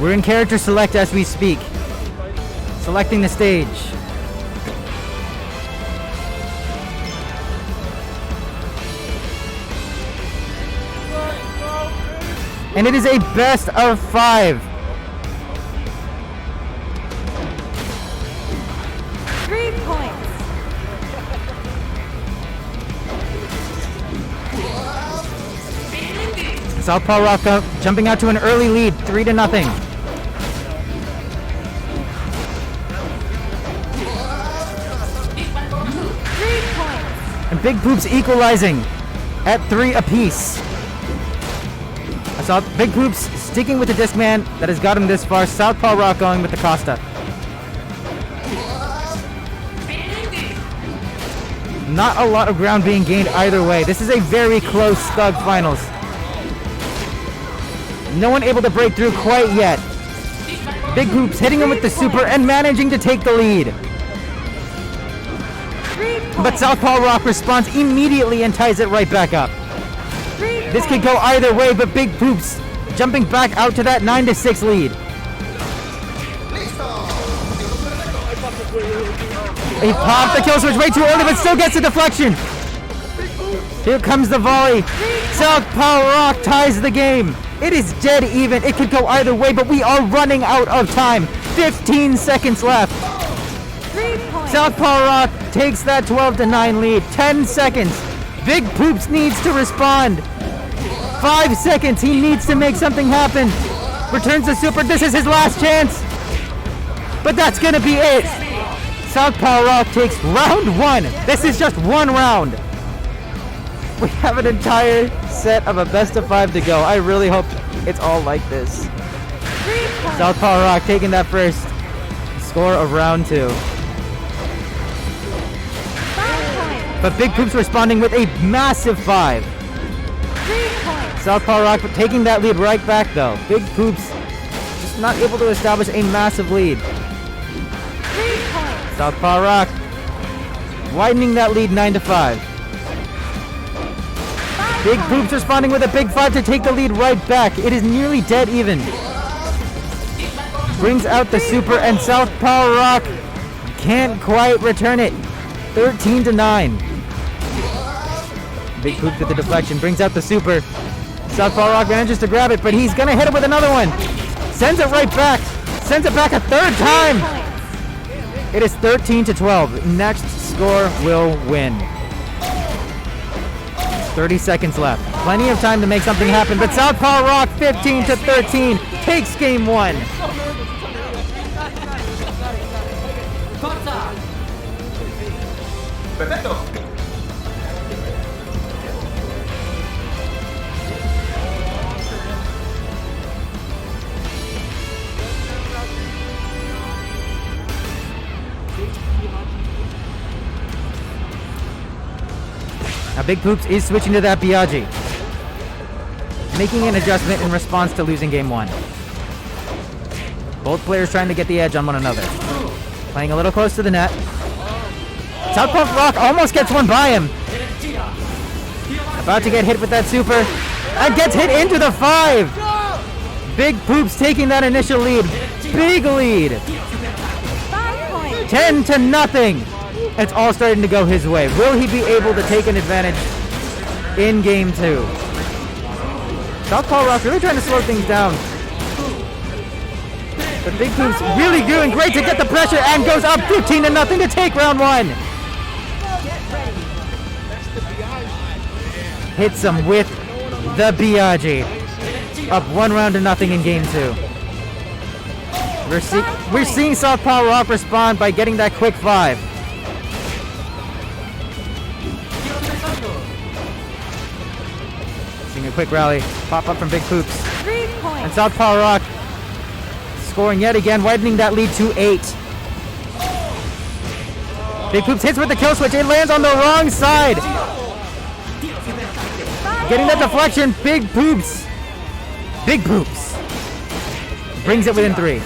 We're in character select as we speak. Selecting the stage. And it is a best of 5. 3 points. Southpaw Rock jumping out to an early lead, 3-0. And Big Poops equalizing at 3 apiece. I saw Big Poops sticking with the Discman that has got him this far. Southpaw Rock going with the Costa. Not a lot of ground being gained either way. This is a very close Thug Finals. No one able to break through quite yet. Big Poops hitting him with the super and managing to take the lead. But Southpaw Rock responds immediately and ties it right back up. This could go either way, but Big Poops jumping back out to that 9-6 lead. He popped the kill switch way too early, but still gets the deflection. Here comes the volley. Southpaw Rock ties the game. It is dead even. It could go either way, but we are running out of time. 15 seconds left. Southpaw Rock takes that 12-9 lead. 10 seconds. Big Poops needs to respond. 5 seconds. He needs to make something happen. Returns the super. This is his last chance. But that's going to be it. Southpaw Rock takes round 1. This is just one round. We have an entire set of a best of 5 to go. I really hope it's all like this. Southpaw Rock taking that first score of round 2. But Big Poops responding with a massive 5. Southpaw Rock taking that lead right back though. Big Poops just not able to establish a massive lead. Southpaw Rock widening that lead 9-5. Big Poops responding with a big 5 to take the lead right back. It is nearly dead even. Brings out the super and Southpaw Rock can't quite return it. 13-9. Big Poops with the deflection brings out the super. Southpaw Rock manages to grab it, but he's gonna hit it with another one. Sends it right back. Sends it back a third time. It is 13-12. Next score will win. 30 seconds left. Plenty of time to make something happen, but Southpaw Rock 15-13 takes game 1. Perfecto. Now Big Poops is switching to that Biaggi, making an adjustment in response to losing game 1. Both players trying to get the edge on one another. Playing a little close to the net. Southpaw Rock almost gets one by him. About to get hit with that super. And gets hit into the 5. Big Poops taking that initial lead. Big lead. 10-0. It's all starting to go his way. Will he be able to take an advantage in game 2? Southpaw Rock really trying to slow things down. But Big Poops really doing great to get the pressure and goes up 15-0 to take round 1. Hits him with the Biaggi. Up 1-0 in game 2. We're seeing Southpaw Rock respond by getting that quick 5. Seeing a quick rally pop up from Big Poops. 3 points. And Southpaw Rock scoring yet again, widening that lead to 8. Big Poops hits with the kill switch. It lands on the wrong side. Getting that deflection. Big Poops brings it within 3.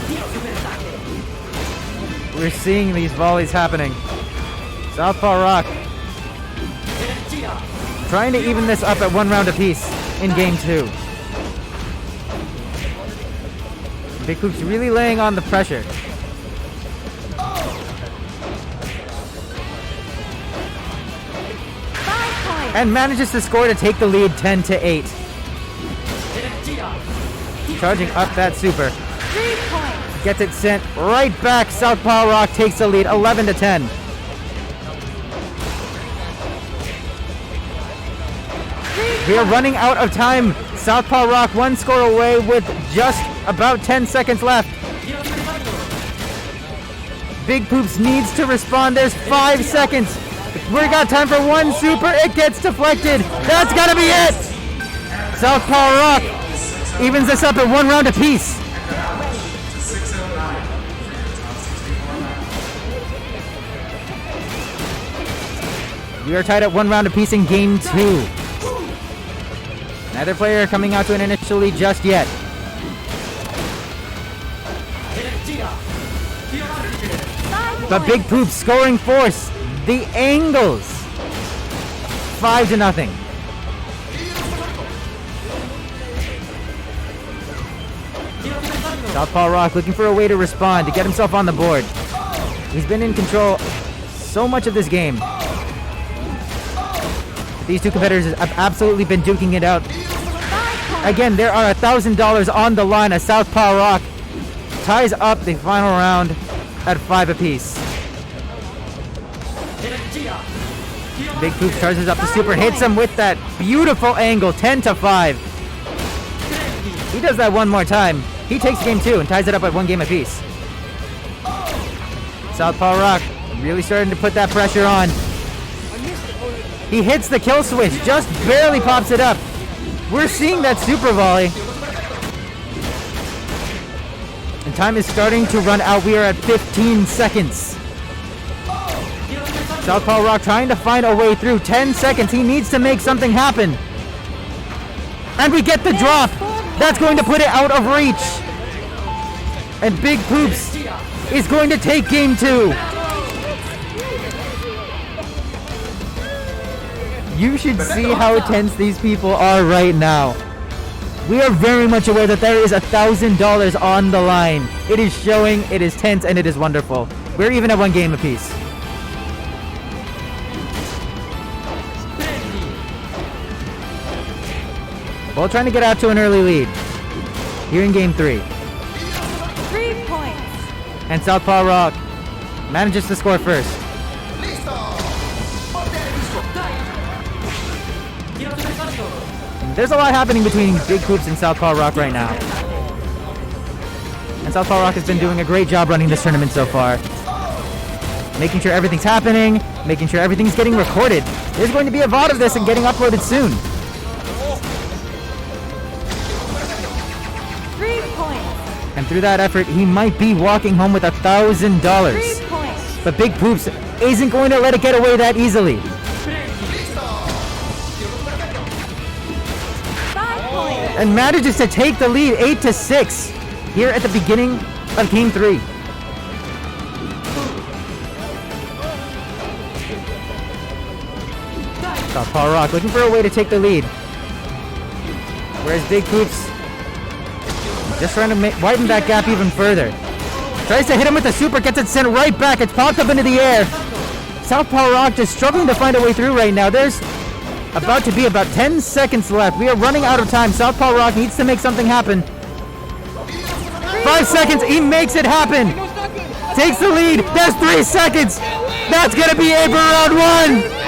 We're seeing these volleys happening. Southpaw Rock trying to even this up at 1 round apiece in game 2. Big Poop's really laying on the pressure. And manages to score to take the lead 10-8. Charging up that super. 3 points. Gets it sent right back. Southpaw Rock takes the lead 11-10. We are running out of time. Southpaw Rock one score away with just about 10 seconds left. Big Poops needs to respond. There's 5 seconds. We got time for one super. It gets deflected. That's gotta be it. Southpaw Rock evens this up at 1 round apiece. We are tied at 1 round apiece in game 2. Neither player coming out to an initial lead just yet. But Big Poop scoring force. The angles. 5-0. Southpaw Rock looking for a way to respond, to get himself on the board. He's been in control so much of this game. These two competitors have absolutely been duking it out. Again, there are $1,000 on the line as Southpaw Rock ties up the final round at 5 apiece. Big Poop charges up the super, hits him with that beautiful angle, 10-5. He does that one more time. He takes game 2 and ties it up at 1 game apiece. Southpaw Rock really starting to put that pressure on. He hits the kill switch, just barely pops it up. We're seeing that super volley. And time is starting to run out. We are at 15 seconds. Southpaw Rock trying to find a way through. 10 seconds. He needs to make something happen. And we get the drop. That's going to put it out of reach. And Big Poops is going to take game 2. You should see how tense these people are right now. We are very much aware that there is $1,000 on the line. It is showing, it is tense, and it is wonderful. We're even at 1 game apiece. Both trying to get out to an early lead. Here in game 3. 3 points. And Southpaw Rock manages to score first. There's a lot happening between Big Poops and Southpaw Rock right now. And Southpaw Rock has been doing a great job running this tournament so far. Making sure everything's happening, making sure everything's getting recorded. There's going to be a VOD of this and getting uploaded soon. 3 points. And through that effort, he might be walking home with $1,000. 3 points. But Big Poops isn't going to let it get away that easily. 5 points. And manages to take the lead 8-6 here at the beginning of game 3. Southpaw Rock looking for a way to take the lead. Whereas Big Poops just trying to widen that gap even further. Tries to hit him with the super, gets it sent right back. It's popped up into the air. Southpaw Rock just struggling to find a way through right now. There's about to be about 10 seconds left. We are running out of time. Southpaw Rock needs to make something happen. 5 seconds. He makes it happen. Takes the lead. There's 3 seconds. That's going to be it for round 1.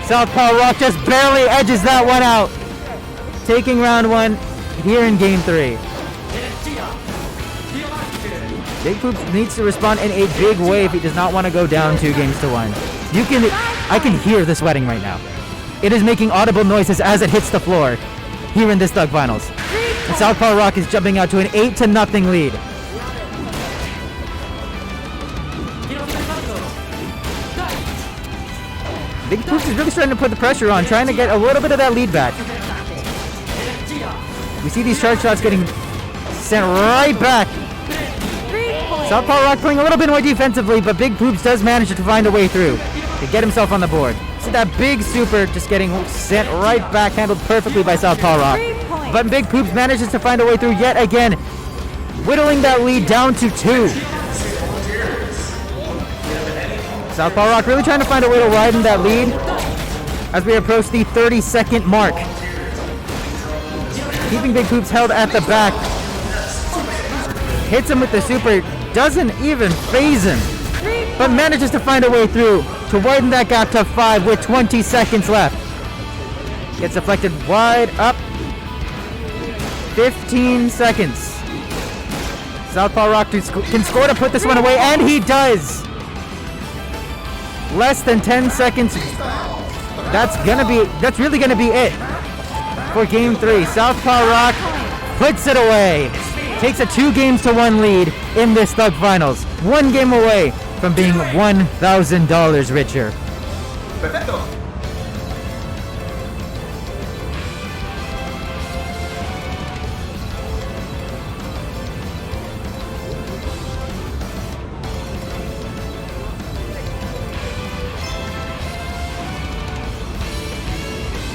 Southpaw Rock just barely edges that one out. Taking round 1 here in game 3. Big Poops needs to respond in a big way if he does not want to go down 2-1. I can hear the sweating right now. It is making audible noises as it hits the floor here in this Thug Finals. And Southpaw Rock is jumping out to an 8-0 lead. Big Poops is really starting to put the pressure on, trying to get a little bit of that lead back. We see these charge shots getting sent right back. Southpaw Rock playing a little bit more defensively, but Big Poops does manage to find a way through to get himself on the board. See that big super just getting sent right back, handled perfectly by Southpaw Rock. 3 points. But Big Poops manages to find a way through yet again, whittling that lead down to 2. Southpaw Rock really trying to find a way to widen that lead as we approach the 30-second mark. Keeping Big Poops held at the back. Hits him with the super, doesn't even phase him, but manages to find a way through to widen that gap to 5 with 20 seconds left. Gets deflected wide up. 15 seconds. Southpaw Rock can score to put this one away, and he does. Less than 10 seconds. That's really gonna be it for game 3. Southpaw Rock puts it away. Takes a 2-1 lead in this Thug Finals. 1 game away from being $1,000 richer. Perfecto.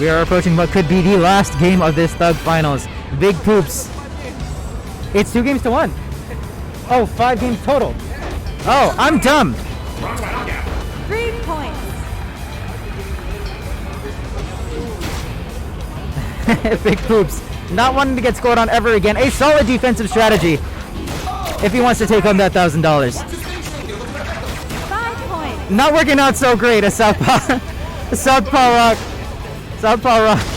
We are approaching what could be the last game of this Thug Finals. Big Poops. It's 2-1. Oh, 5 games total. Oh, I'm dumb. 3 points. Big Poops not wanting to get scored on ever again. A solid defensive strategy if he wants to take home that $1,000. 5 points. Not working out so great as Southpaw Rock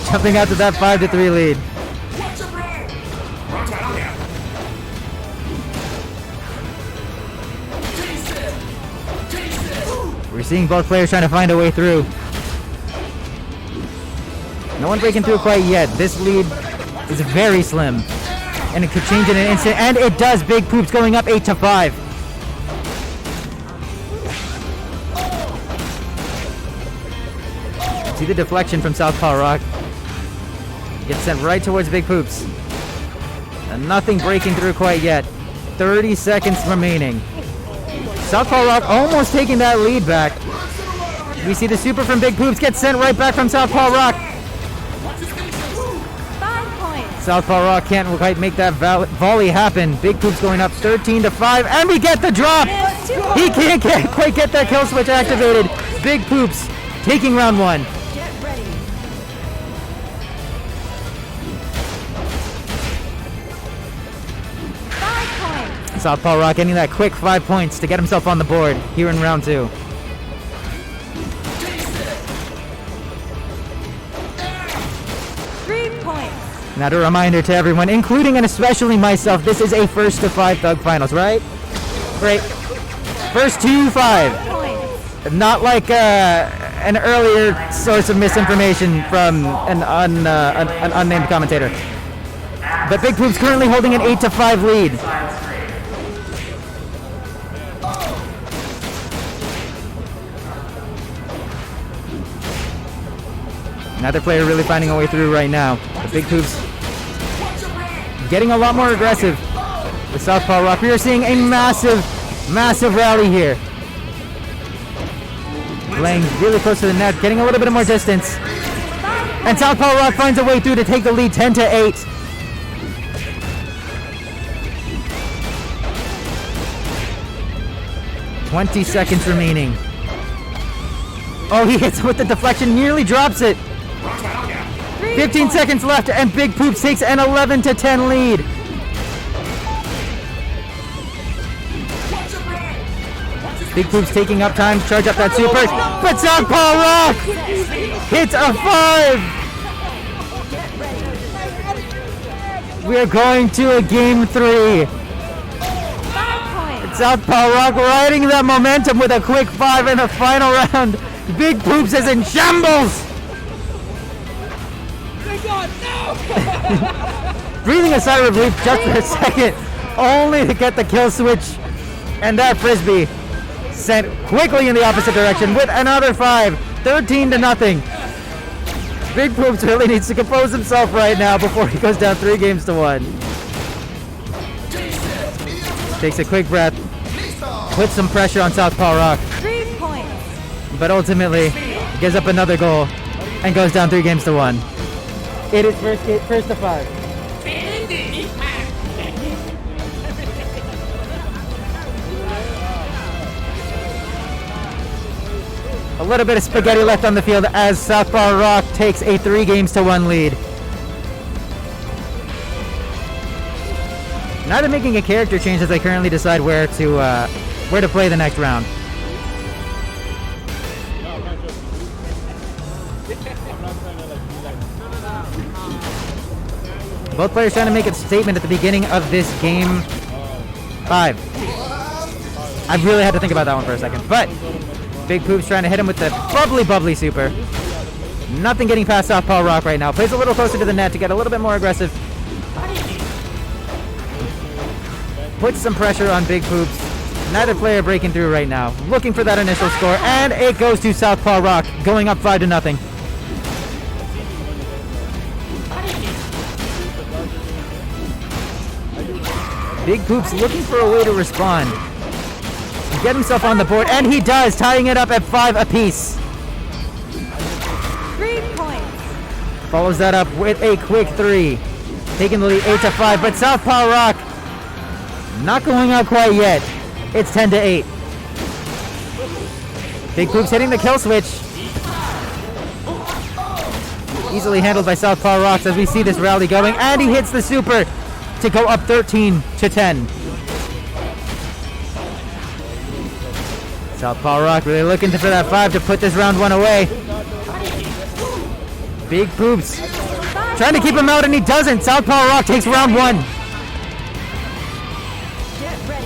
jumping out to that 5-3 lead. We're seeing both players trying to find a way through. No one breaking through quite yet. This lead is very slim, and it could change in an instant, and it does. Big Poops going up 8-5. See the deflection from Southpaw Rock. Gets sent right towards Big Poops. And nothing breaking through quite yet. 30 seconds remaining. Southpaw Rock almost taking that lead back. We see the super from Big Poops get sent right back from Southpaw Rock. 5 points. Southpaw Rock can't quite make that volley happen. Big Poops going up 13-5, and we get the drop. He can't quite get that kill switch activated. Big Poops taking round 1. Get ready. 5 points. Southpaw Rock getting that quick 5 points to get himself on the board here in round 2. Now, a reminder to everyone, including and especially myself, this is a first to 5 Thug Finals, right? Great. First to 5. Points. Not like an earlier source of misinformation from an unnamed commentator. But Big Poops currently holding an 8-5 lead. Another player really finding a way through right now. The Big Poops getting a lot more aggressive with Southpaw Rock. We are seeing a massive rally here. Playing really close to the net, getting a little bit more distance. And Southpaw Rock finds a way through to take the lead 10-8. $20 seconds remaining. Oh, he hits with the deflection, nearly drops it. 15 seconds left, and Big Poops takes an 11-10 lead. Big Poops taking up time to charge up that super, but Southpaw Rock hits a 5. We are going to a game 3. 5 points. Southpaw Rock riding that momentum with a quick 5 in the final round. Big Poops is in shambles. Breathing a sigh of relief just for a second, only to get the kill switch, and that frisbee sent quickly in the opposite direction with another 5, 13-0. Big Poops really needs to compose himself right now before he goes down 3-1. Takes a quick breath, puts some pressure on Southpaw Rock, 3 points. but ultimately gives up another goal and goes down 3-1. It is first to 5. A little bit of spaghetti left on the field as Southpaw Rock takes a 3-1 lead. Now they're making a character change as they currently decide where to play the next round. Both players trying to make a statement at the beginning of this game 5. I really had to think about that one for a second, but Big Poops trying to hit him with the bubbly super. Nothing getting past Southpaw Rock right now. Plays a little closer to the net to get a little bit more aggressive. Puts some pressure on Big Poops. Neither player breaking through right now. Looking for that initial score, and it goes to Southpaw Rock, going up 5-0. Big Poops looking for a way to respond. Get himself on the board, and he does, tying it up at 5 apiece. 3 points. Follows that up with a quick 3. Taking the lead 8-5, but Southpaw Rock not going out quite yet. It's 10-8. Big Poops hitting the kill switch. Easily handled by Southpaw Rocks as we see this rally going, and he hits the super to go up 13-10. Southpaw Rock really looking for that 5 to put this round 1 away. Big Poops trying to keep him out, and he doesn't. Southpaw Rock takes round 1. Get ready.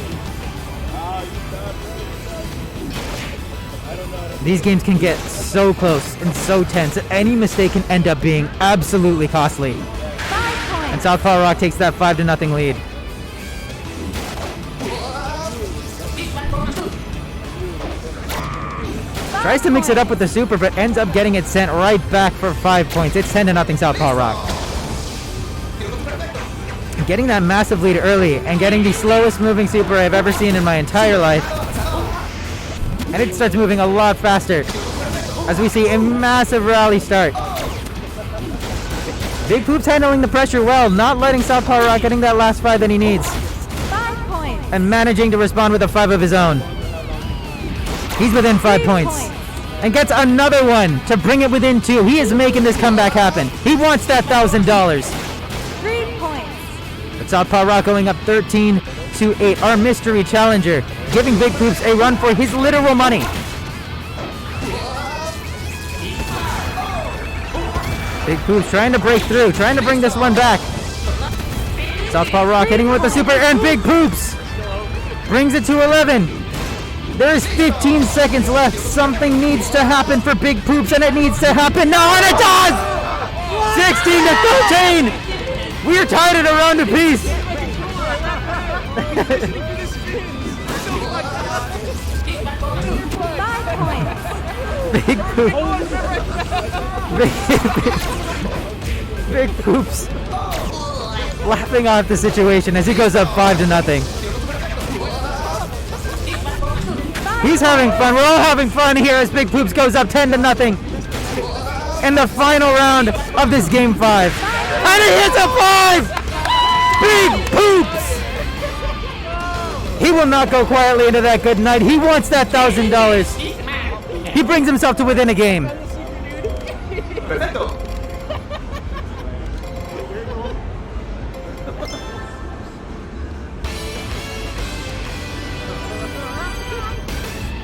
These games can get so close and so tense. Any mistake can end up being absolutely costly. 5 points. And Southpaw Rock takes that 5-0 lead. Tries to mix it up with the super, but ends up getting it sent right back for 5 points. It's 10-0 Southpaw Rock. Getting that massive lead early and getting the slowest moving super I've ever seen in my entire life. And it starts moving a lot faster as we see a massive rally start. Big Poops handling the pressure well, not letting Southpaw Rock getting that last 5 that he needs. 5 points. And managing to respond with a 5 of his own. He's within 5 points. And gets another one to bring it within 2. He is making this comeback happen. He wants that $1,000. 3 points. But Southpaw Rock going up 13-8. Our mystery challenger giving Big Poops a run for his literal money. Big Poops trying to break through, trying to bring this one back. Southpaw Rock hitting with the super, and Big Poops brings it to 11. There's 15 seconds left. Something needs to happen for Big Poops, and it needs to happen now, and it does! 16-13! We are tied at a round apiece. Big Poops. Big Poops laughing off the situation as he goes up 5-0. He's having fun. We're all having fun here as Big Poops goes up 10-0 in the final round of this game 5. And he hits a 5! Big Poops! He will not go quietly into that good night. He wants that $1,000. He brings himself to within a game. Perfecto.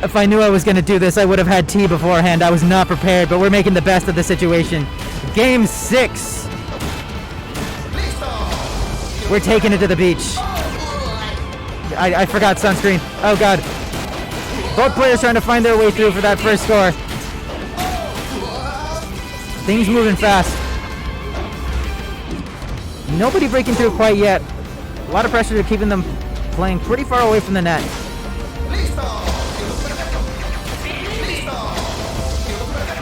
If I knew I was going to do this, I would have had tea beforehand. I was not prepared, but we're making the best of the situation. Game 6. We're taking it to the beach. I forgot sunscreen. Oh, God. Both players trying to find their way through for that first score. Things moving fast. Nobody breaking through quite yet. A lot of pressure to keeping them playing pretty far away from the net.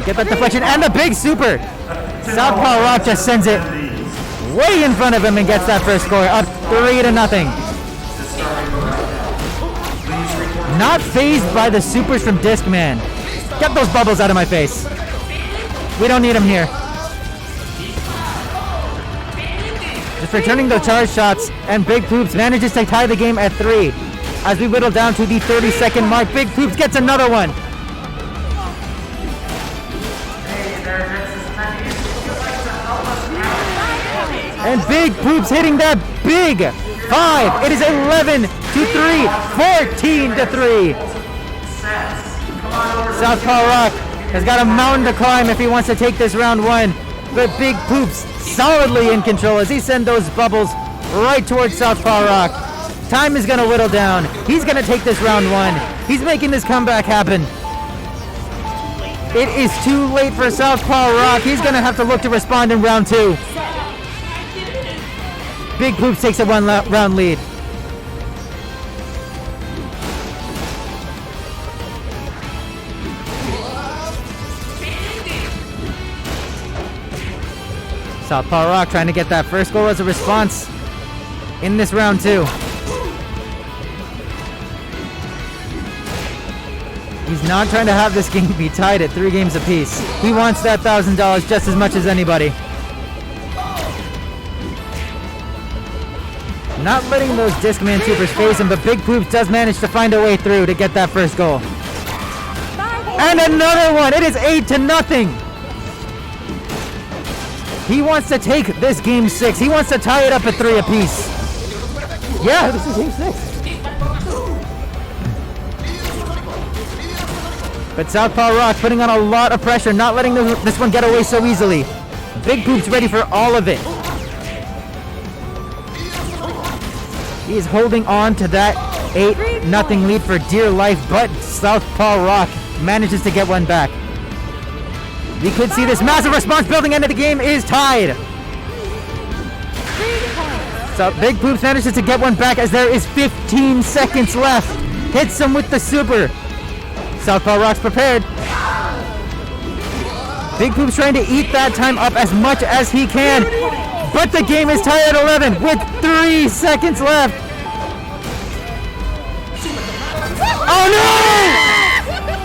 Get that deflection and the big super. Southpaw Rock just sends it way in front of him and gets that first score, up 3-0. Not phased by the supers from Discman. Get those bubbles out of my face. We don't need them here. Just returning the charge shots, and Big Poops manages to tie the game at 3. As we whittle down to the 30-second mark, Big Poops gets another one. And Big Poops hitting that big 5. It is 11 to 3, 14 to 3. Southpaw Rock has got a mountain to climb if he wants to take this round 1. But Big Poops solidly in control as he sends those bubbles right towards Southpaw Rock. Time is going to whittle down. He's going to take this round 1. He's making this comeback happen. It is too late for Southpaw Rock. He's going to have to look to respond in round 2. Big Poops takes a 1 round lead. Southpaw Rock trying to get that first goal as a response in this round 2. He's not trying to have this game be tied at 3 games apiece. He wants that $1,000 just as much as anybody. Not letting those Discman Troopers phase him, but Big Poops does manage to find a way through to get that first goal. And another one! It is 8 to nothing! He wants to take this game 6. He wants to tie it up at 3 apiece. Yeah, this is game 6. But Southpaw Rock putting on a lot of pressure, not letting this one get away so easily. Big Poops ready for all of it. He is holding on to that 8-0 lead for dear life, but Southpaw Rock manages to get one back. We could see this massive response building, and the game is tied. So Big Poops manages to get one back as there is 15 seconds left. Hits him with the super. Southpaw Rock's prepared. Big Poops trying to eat that time up as much as he can. But the game is tied at 11 with 3 seconds left. Oh no!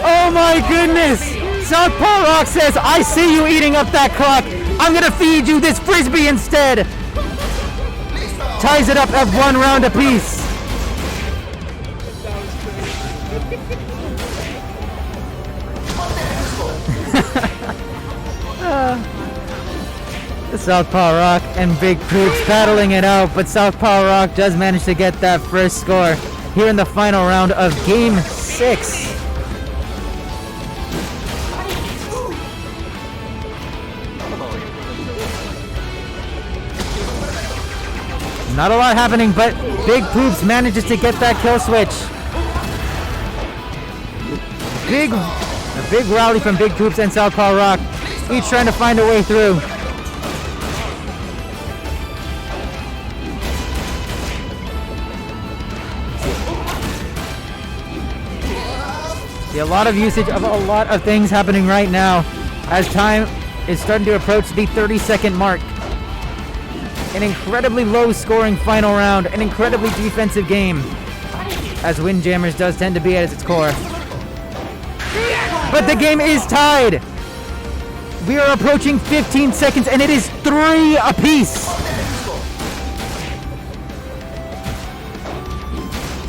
Oh my goodness! Southpaw Rock says, I see you eating up that clock. I'm gonna feed you this frisbee instead. Ties it up at 1 round apiece. Southpaw Rock and Big Poops battling it out, but Southpaw Rock does manage to get that first score here in the final round of Game 6. Not a lot happening, but Big Poops manages to get that kill switch. A big rally from Big Poops and Southpaw Rock, each trying to find a way through. See a lot of usage of a lot of things happening right now as time is starting to approach the 30-second mark. An incredibly low-scoring final round, an incredibly defensive game, as Windjammers does tend to be at its core. But the game is tied. We are approaching 15 seconds, and it is 3 apiece.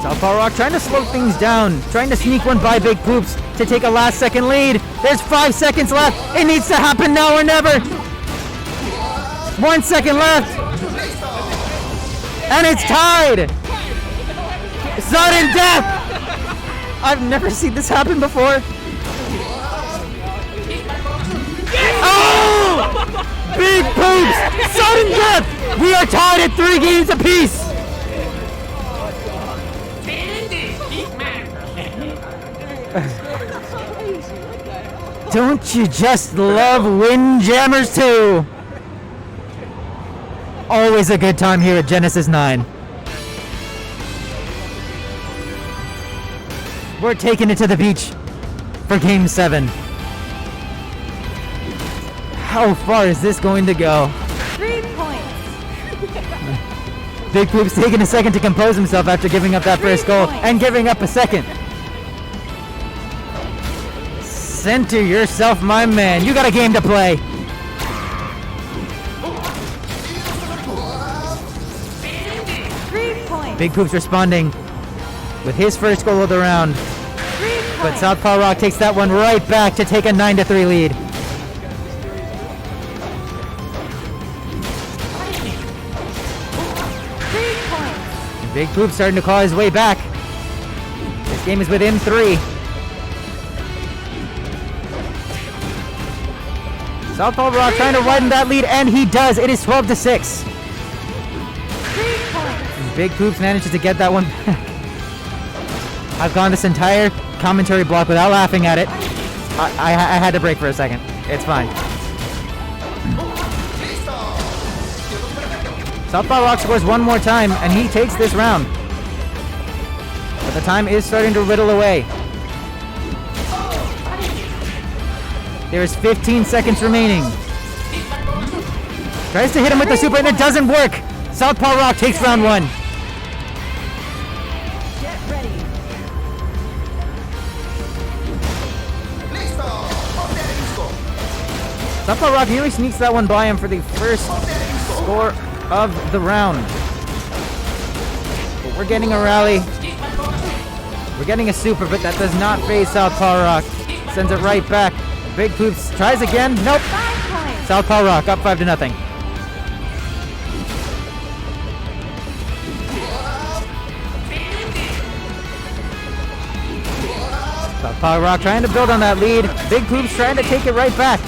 Southpaw Rock trying to slow things down, trying to sneak one by Big Poops to take a last-second lead. There's 5 seconds left. It needs to happen now or never. 1 second left. And it's tied. Sudden death. I've never seen this happen before. Oh! Big Poops! Sudden death! We are tied at 3 games apiece. Don't you just love Windjammers too? Always a good time here at Genesis 9. We're taking it to the beach for Game 7. How far is this going to go? 3 points. Big Poops taking a second to compose himself after giving up that first goal and giving up a second. Center yourself, my man. You got a game to play. Big Poops responding with his first goal of the round. But Southpaw Rock takes that one right back to take a 9-3 lead. Big Poop starting to claw his way back. This game is within 3. Southpaw Rock trying to widen that lead, and he does. It is 12-6. 3 points. Big Poops manages to get that one back. I've gone this entire commentary block without laughing at it. I had to break for a second. It's fine. Southpaw Rock scores one more time, and he takes this round. But the time is starting to whittle away. There is 15 seconds remaining. Tries to hit him with the super, and it doesn't work. Southpaw Rock takes round 1. Get ready. Southpaw Rock nearly sneaks that one by him for the first score of the round. But we're getting a rally. We're getting a super, but that does not phase Southpaw Rock. Sends it right back. Big Poops tries again. Nope. 5 points. Southpaw Rock up 5-0. Southpaw Rock trying to build on that lead. Big Poops trying to take it right back.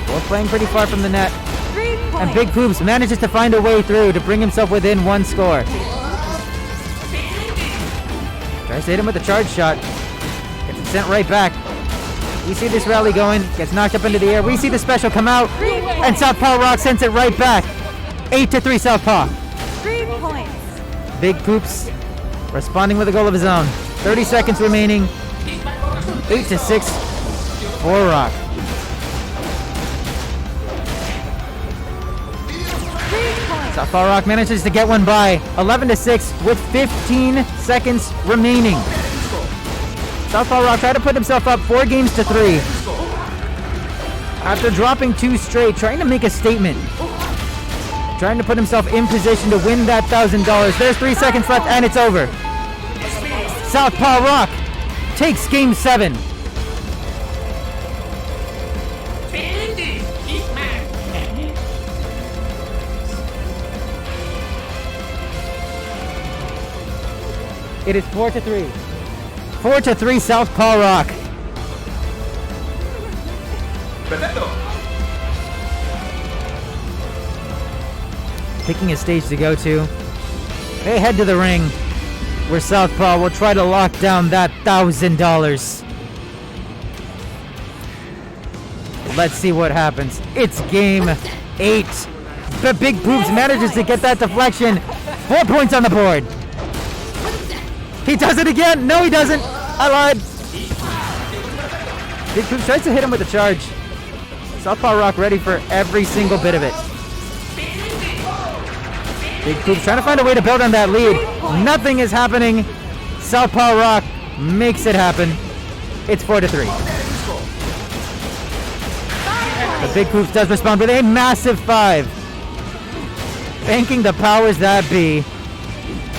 Both playing pretty far from the net. 3 points. And Big Poops manages to find a way through to bring himself within 1 score. Tries to hit him with a charge shot. Gets it sent right back. We see this rally going. Gets knocked up into the air. We see the special come out. And Southpaw Rock sends it right back. 8-3 Southpaw. 3 points. Big Poops responding with a goal of his own. 30 seconds remaining. 8-6 for Rock. 3 points. Southpaw Rock manages to get one by. 11-6 with 15 seconds remaining. Southpaw Rock tried to put himself up 4 games to 3. After dropping 2 straight, trying to make a statement. Trying to put himself in position to win that $1,000. There's 3 seconds left and it's over. Southpaw Rock takes game 7. It is 4-3. 4-3 Southpaw Rock. Picking a stage to go to. They head to the ring where Southpaw will try to lock down that $1,000. Let's see what happens. It's game 8. But Big Poops manages to get that deflection. 4 points on the board. He does it again. No, he doesn't. I lied. Big Poops tries to hit him with a charge. Southpaw Rock ready for every single bit of it. Big Poops trying to find a way to build on that lead. Nothing is happening. Southpaw Rock makes it happen. It's 4-3. But Big Poops does respond with a massive 5. Thanking the powers that be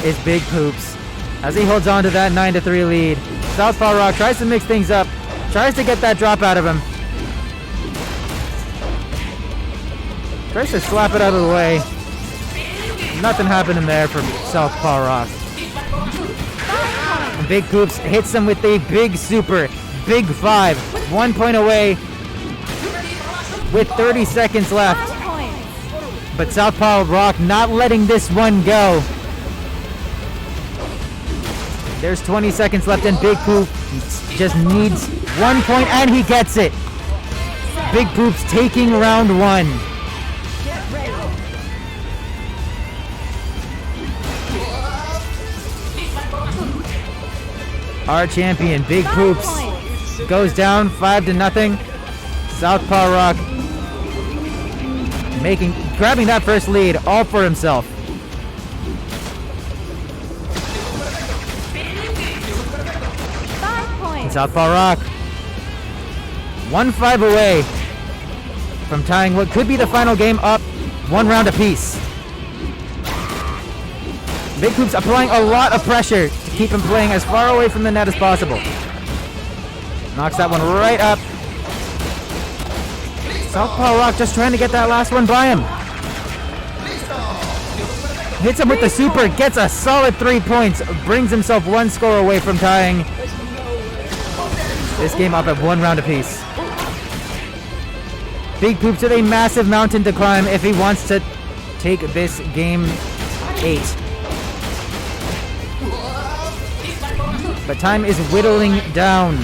is Big Poops as he holds on to that 9-3 lead. Southpaw Rock tries to mix things up. Tries to get that drop out of him. Tries to slap it out of the way. Nothing happening there from Southpaw Rock. And Big Poops hits him with a big super. Big 5. 1 point away with 30 seconds left. 5 points. But Southpaw Rock not letting this one go. There's 20 seconds left and Big Poop just needs 1 point and he gets it. Big Poops taking round 1. Get ready. Our champion, Big 5 Poops, points. goes down 5-0. Southpaw Rock grabbing that first lead all for himself. 5 points. Southpaw Rock 1-5 away from tying what could be the final game up 1 round apiece. Big Poops applying a lot of pressure to keep him playing as far away from the net as possible. Knocks that one right up. Southpaw Rock just trying to get that last one by him. Hits him with the super, gets a solid 3 points, brings himself 1 score away from tying this game up at 1 round apiece. Big Poops with a massive mountain to climb if he wants to take this game 8. But time is whittling down.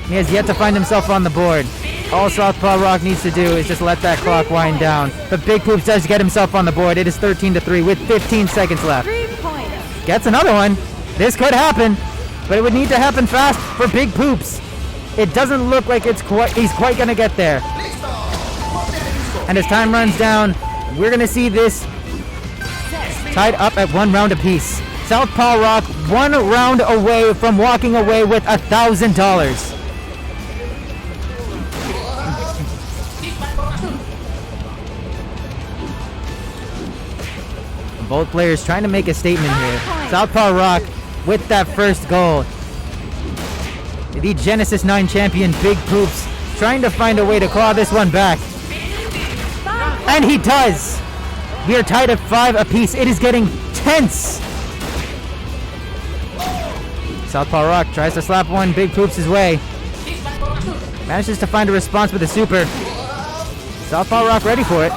He has yet to find himself on the board. All Southpaw Rock needs to do is just let that clock wind down. But Big Poops does get himself on the board. It is 13-3 with 15 seconds left. 3 points. Gets another one. This could happen, but it would need to happen fast for Big Poops. It doesn't look like he's quite gonna get there. And as time runs down, we're gonna see this tied up at 1 round apiece. Southpaw Rock 1 round away from walking away with $1,000. Both players trying to make a statement here. Southpaw Rock with that first goal. The Genesis 9 champion Big Poops trying to find a way to claw this one back. And he does! We are tied at 5 apiece. It is getting tense. Southpaw Rock tries to slap one Big Poops' way. Manages to find a response with a super. Southpaw Rock ready for it.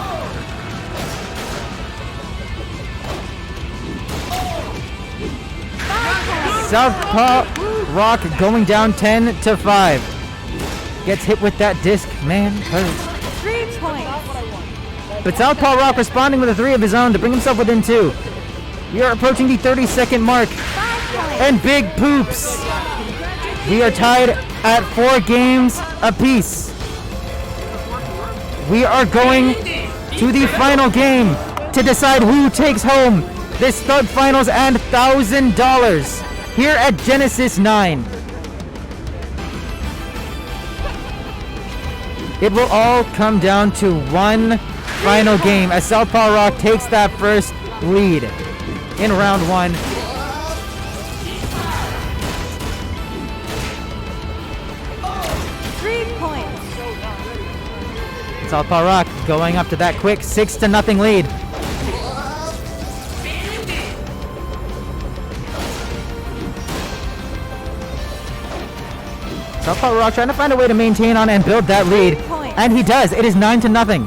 Southpaw Rock going down 10-5. Gets hit with that disc. Man, hurts. 3 points. But Southpaw Rock responding with a 3 of his own to bring himself within 2. We are approaching the 30-second mark. And Big Poops. We are tied at 4 games apiece. We are going to the final game to decide who takes home this stud finals and $1,000 here at Genesis 9. It will all come down to one final game as Southpaw Rock takes that first lead in round 1. Southpaw Rock going up to that quick 6-0 lead. Southpaw Rock trying to find a way to maintain on and build that lead. And he does. It is 9-0.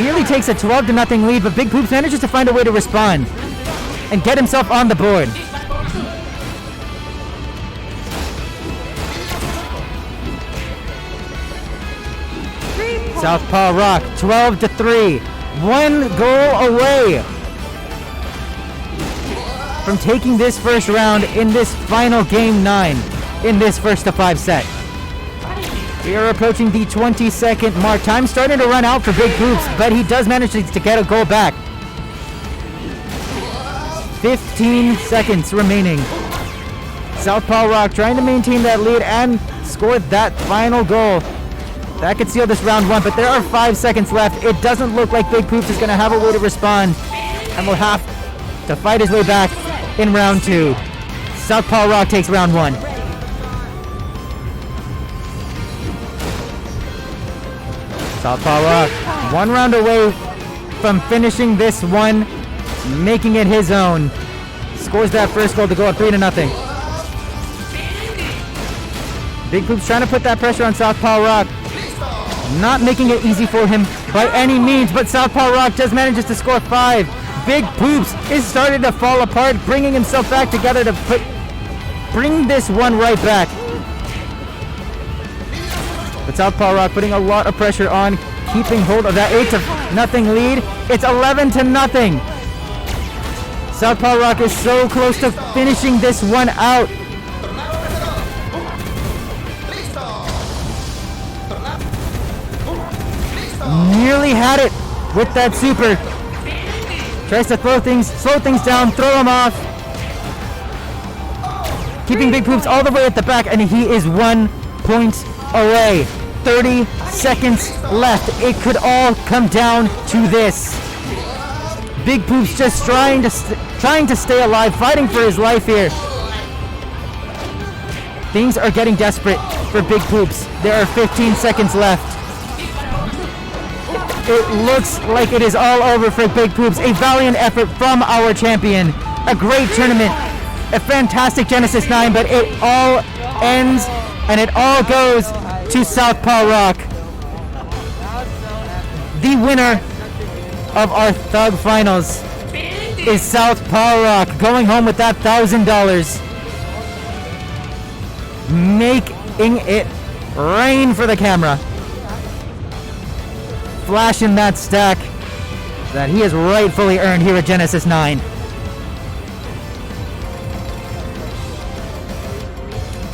Nearly takes a 12-0 lead, but Big Poops manages to find a way to respond and get himself on the board. Southpaw Rock 12-3. 1 goal away from taking this first round in this final game 9 in this 1-5 set. We are approaching the 20-second mark. Time starting to run out for Big Poops, but he does manage to get a goal back. 15 seconds remaining. Southpaw Rock trying to maintain that lead and score that final goal. That could seal this round 1, but there are 5 seconds left. It doesn't look like Big Poops is going to have a way to respond and will have to fight his way back in round 2. Southpaw Rock takes round 1. Southpaw Rock 1 round away from finishing this one, making it his own. Scores that first goal to go up 3-0. Big Poops trying to put that pressure on Southpaw Rock. Not making it easy for him by any means, but Southpaw Rock just manages to score 5. Big Poops is starting to fall apart, bringing himself back together to bring this one right back. But Southpaw Rock putting a lot of pressure on, keeping hold of that 8-0 lead. It's 11-0. Southpaw Rock is so close to finishing this one out. Nearly had it with that super. Tries to slow things down, throw him off. Keeping Big Poops all the way at the back, and he is 1 point away. 30 seconds left. It could all come down to this. Big Poops just trying to stay alive, fighting for his life here. Things are getting desperate. for Big Poops. There are 15 seconds left. It looks like it is all over for Big Poops. A valiant effort from our champion. A great tournament. A fantastic Genesis 9, but it all ends and it all goes to Southpaw Rock. The winner of our Thug Finals is Southpaw Rock, going home with that $1,000. Making it rain for the camera. Flashing that stack that he has rightfully earned here at Genesis 9.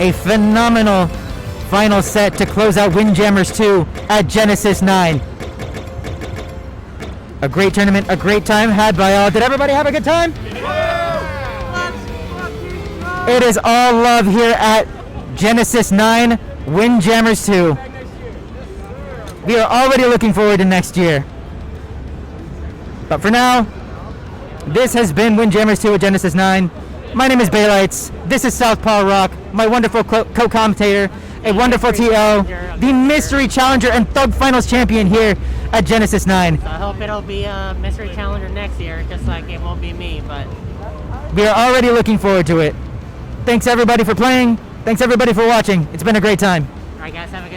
A phenomenal final set to close out Windjammers 2 at Genesis 9. A great tournament, a great time had by all. Did everybody have a good time? It is all love here at Genesis 9, Windjammers 2. We are already looking forward to next year. But for now, this has been Windjammers 2 at Genesis 9. My name is Baylights. This is Southpaw Rock, my wonderful co-commentator, a wonderful TL, the mystery challenger and Thug Finals champion here at Genesis 9. So I hope it'll be a mystery challenger next year, just like it won't be me, but... We are already looking forward to it. Thanks everybody for playing. Thanks everybody for watching. It's been a great time. Alright guys, have a good